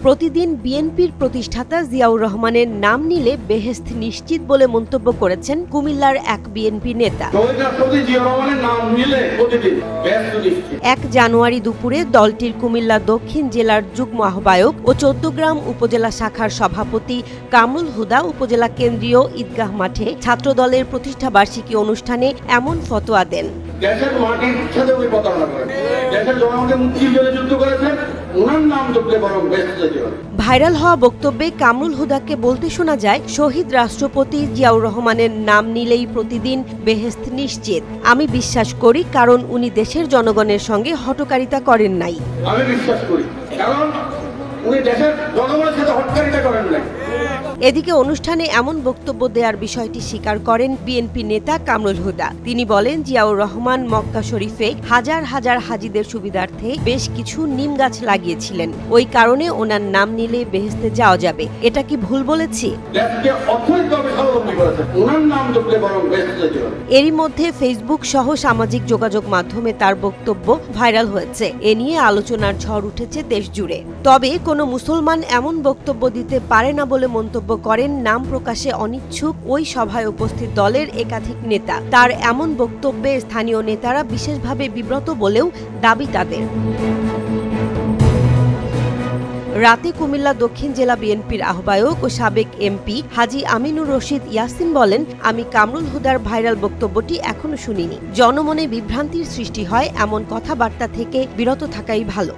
প্রতিদিন বিএনপির প্রতিষ্ঠাতা জিয়াউর রহমানের নাম নিলে বেহেশত নিশ্চিত বলে মন্তব্য করেছেন কুমিল্লার এক বিএনপি নেতা। ১ জানুয়ারি দুপুরে দলটির কুমিল্লা দক্ষিণ জেলার যুগ্ম আহ্বায়ক ও চৌদ্দগ্রাম উপজেলা শাখার সভাপতি কামরুল হুদা উপজেলা কেন্দ্রীয় ঈদগাহ মাঠে ছাত্রদলের প্রতিষ্ঠাবার্ষিকী অনুষ্ঠানে এমন ফতোয়া দেন। দেশের মাটির সাথে উনি প্রতারণা করেন, দেশের জনগণকে মুক্তির জন্য যুদ্ধ করেছেন, ওনার নাম জপলে বরং বেহেশত যেতে হবে। ভাইরাল হওয়া বক্তব্যে কামরুল হুদাকে বলতে শোনা যায়, শহীদ রাষ্ট্রপতি জিয়াউর রহমানের নাম নিলেই প্রতিদিন বেহেশত নিশ্চিত। আমি বিশ্বাস করি, কারণ উনি দেশের জনগণের সঙ্গে হঠকারিতা করেন নাই। আমি বিশ্বাস করি, কারণ উনি দেশের জনগণের সাথে হঠকারিতা করেন নাই। এদিকে অনুষ্ঠানে এমন বক্তব্য দেওয়ার বিষয়টি স্বীকার করেন বিএনপি নেতা কামরুল হুদা। তিনি বলেন, জিয়াউর রহমান মক্কা শরীফে হাজার হাজার হাজিদের সুবিধার্থে বেশ কিছু নিম গাছ লাগিয়েছিলেন। ওই কারণে ওনার নাম নিলে বেহেশতে যাওয়া যাবে। এটা কি ভুল বলেছি? এরই মধ্যে ফেসবুক সহ সামাজিক যোগাযোগ মাধ্যমে তার বক্তব্য ভাইরাল হয়েছে। এ নিয়ে আলোচনার ঝড় উঠেছে দেশ জুড়ে। তবে কোনো মুসলমান এমন বক্তব্য দিতে পারে না বলে মন্তব্য করেন নাম প্রকাশে অনিচ্ছুক ওই সভায় উপস্থিত দলের একাধিক নেতা। তার এমন বক্তব্যে স্থানীয় নেতারা বিশেষভাবে বিব্রত বলেও দাবি তাদের। রাতে কুমিল্লা দক্ষিণ জেলা বিএনপির আহ্বায়ক ও সাবেক এমপি হাজী আমিনুর রশিদ ইয়াসিন বলেন, আমি কামরুল হুদার ভাইরাল বক্তব্যটি এখনো শুনিনি। জনমনে বিভ্রান্তির সৃষ্টি হয় এমন কথাবার্তা থেকে বিরত থাকাই ভালো।